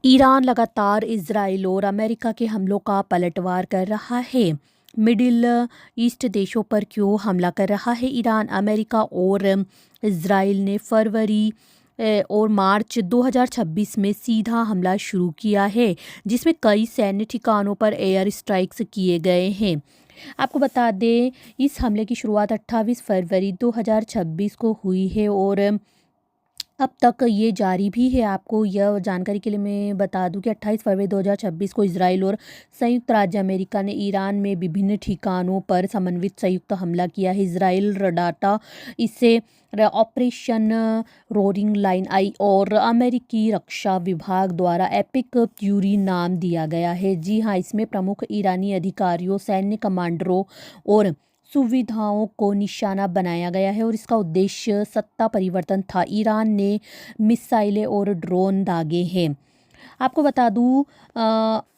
Iran लगातार Israel और America के हमलों का पलटवार कर रहा है। मिडिल ईस्ट देशों पर क्यों हमला कर रहा है ईरान? अमेरिका और इजराइल ने फरवरी और मार्च 2026 में सीधा हमला शुरू किया है, जिसमें कई सैन्य ठिकानों पर एयर स्ट्राइक्स किए गए हैं। आपको बता दें, इस हमले की शुरुआत 28 फरवरी 2026 को हुई है और अब तक ये जारी भी है। आपको यह जानकारी के लिए मैं बता दूं कि 28 फरवरी 2026 को इजराइल और संयुक्त राज्य अमेरिका ने ईरान में विभिन्न ठिकानों पर समन्वित संयुक्त हमला किया है। इजराइल रडाटा इसे ऑपरेशन रोरिंग लाइन आई और अमेरिकी रक्षा विभाग द्वारा एपिक फ्यूरी नाम दिया गया है। जी हाँ, इसमें प्रमुख ईरानी अधिकारियों, सैन्य कमांडरों और सुविधाओं को निशाना बनाया गया है और इसका उद्देश्य सत्ता परिवर्तन था। ईरान ने मिसाइलें और ड्रोन दागे हैं। आपको बता दूं,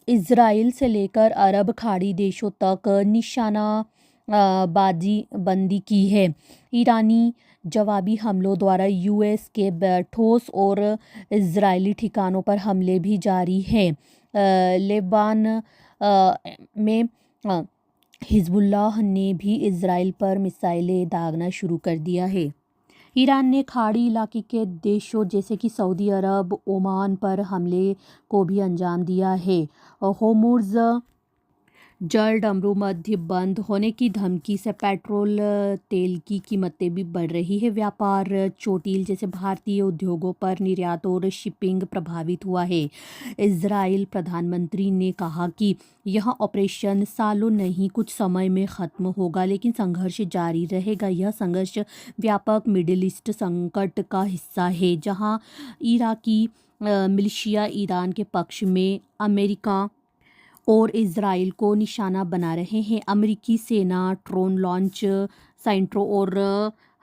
इजराइल से लेकर अरब खाड़ी देशों तक निशाना बाजी बंदी की है। ईरानी जवाबी हमलों द्वारा यूएस के ठोस और इजरायली ठिकानों पर हमले भी जारी हैं। लेबान में हिजबुल्लाह ने भी इजराइल पर मिसाइलें दागना शुरू कर दिया है। ईरान ने खाड़ी इलाके के देशों जैसे कि सऊदी अरब, ओमान पर हमले को भी अंजाम दिया है। होर्मुज़ जल डमरू मध्य बंद होने की धमकी से पेट्रोल तेल की कीमतें भी बढ़ रही है। व्यापार चोटिल जैसे भारतीय उद्योगों पर निर्यात और शिपिंग प्रभावित हुआ है। इजराइल प्रधानमंत्री ने कहा कि यह ऑपरेशन सालों नहीं कुछ समय में ख़त्म होगा, लेकिन संघर्ष जारी रहेगा। यह संघर्ष व्यापक मिडिल ईस्ट संकट का हिस्सा है, जहां इराकी मिलिशिया ईरान के पक्ष में अमेरिका और इजराइल को निशाना बना रहे हैं। अमेरिकी सेना ड्रोन लॉन्च सेंटरों और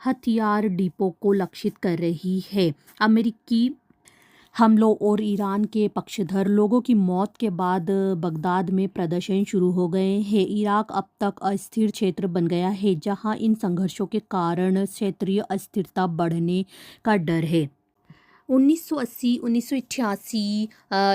हथियार डिपो को लक्षित कर रही है। अमेरिकी हमलों और ईरान के पक्षधर लोगों की मौत के बाद बगदाद में प्रदर्शन शुरू हो गए हैं। इराक अब तक अस्थिर क्षेत्र बन गया है, जहां इन संघर्षों के कारण क्षेत्रीय अस्थिरता बढ़ने का डर है। 1980-1988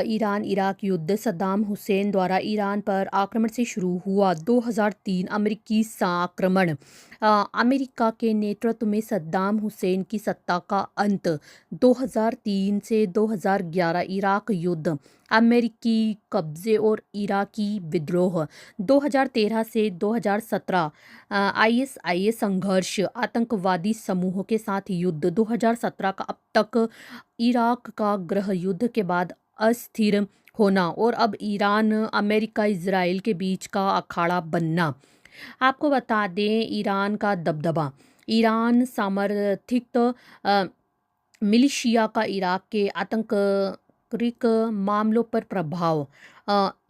ईरान इराक युद्ध सद्दाम हुसैन द्वारा ईरान पर आक्रमण से शुरू हुआ। 2003 अमेरिकी आक्रमण, अमेरिका के नेतृत्व में सद्दाम हुसैन की सत्ता का अंत। 2003 से 2011 इराक युद्ध, अमेरिकी कब्जे और इराकी विद्रोह। 2013 से 2017 आईएसआईएस संघर्ष, आतंकवादी समूहों के साथ युद्ध। 2017 का अब तक इराक का गृह युद्ध के बाद अस्थिर होना और अब ईरान अमेरिका इजराइल के बीच का अखाड़ा बनना। आपको बता दें, ईरान का दबदबा, ईरान समर्थित मिलिशिया का इराक के आतंरिक मामलों पर प्रभाव।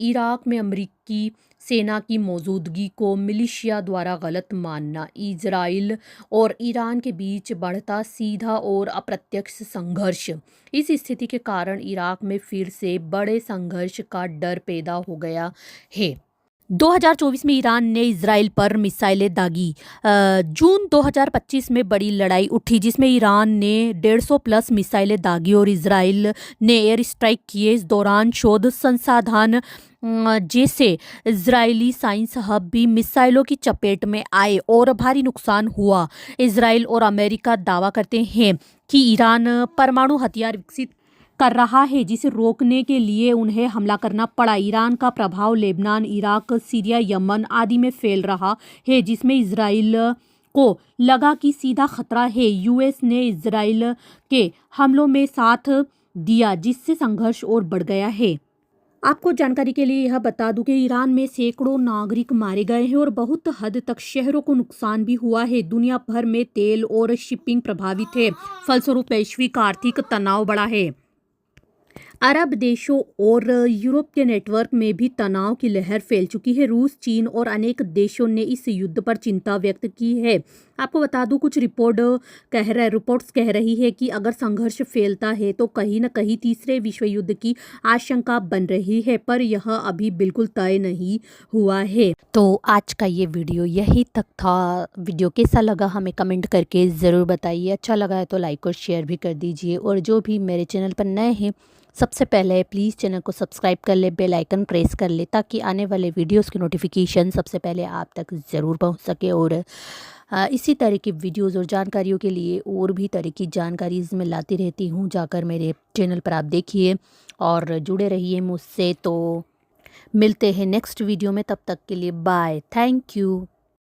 इराक में अमेरिकी सेना की मौजूदगी को मिलिशिया द्वारा गलत मानना। इजराइल और ईरान के बीच बढ़ता सीधा और अप्रत्यक्ष संघर्ष। इस स्थिति के कारण इराक में फिर से बड़े संघर्ष का डर पैदा हो गया है। 2024 में ईरान ने इजराइल पर मिसाइलें दागी। जून 2025 में बड़ी लड़ाई उठी, जिसमें ईरान ने 150 प्लस मिसाइलें दागी और इजराइल ने एयर स्ट्राइक किए। इस दौरान शोध संसाधन जैसे इजरायली साइंस हब भी मिसाइलों की चपेट में आए और भारी नुकसान हुआ। इजराइल और अमेरिका दावा करते हैं कि ईरान परमाणु हथियार विकसित कर रहा है, जिसे रोकने के लिए उन्हें हमला करना पड़ा। ईरान का प्रभाव लेबनान, इराक, सीरिया, यमन आदि में फैल रहा है, जिसमें इजराइल को लगा कि सीधा खतरा है। यूएस ने इजराइल के हमलों में साथ दिया, जिससे संघर्ष और बढ़ गया है। आपको जानकारी के लिए यह बता दूं कि ईरान में सैकड़ों नागरिक मारे गए हैं और बहुत हद तक शहरों को नुकसान भी हुआ है। दुनिया भर में तेल और शिपिंग प्रभावित है, फलस्वरूप वैश्विक आर्थिक तनाव बढ़ा है। अरब देशों और यूरोप के नेटवर्क में भी तनाव की लहर फैल चुकी है। रूस, चीन और अनेक देशों ने इस युद्ध पर चिंता व्यक्त की है। आपको बता दूं, कुछ रिपोर्ट्स कह रही है कि अगर संघर्ष फैलता है तो कहीं न कहीं तीसरे विश्व युद्ध की आशंका बन रही है, पर यह अभी बिल्कुल तय नहीं हुआ है। तो आज का ये वीडियो यही तक था। वीडियो कैसा लगा हमें कमेंट करके ज़रूर बताइए। अच्छा लगा है तो लाइक और शेयर भी कर दीजिए, और जो भी मेरे चैनल पर नए हैं सबसे पहले प्लीज़ चैनल को सब्सक्राइब कर ले, बेल आइकन प्रेस कर ले, ताकि आने वाले वीडियोस की नोटिफिकेशन सबसे पहले आप तक ज़रूर पहुंच सके। और इसी तरह की वीडियोस और जानकारियों के लिए और भी तरह की जानकारीज़ मैं लाती रहती हूं, जाकर मेरे चैनल पर आप देखिए और जुड़े रहिए मुझसे। तो मिलते हैं नेक्स्ट वीडियो में, तब तक के लिए बाय, थैंक यू।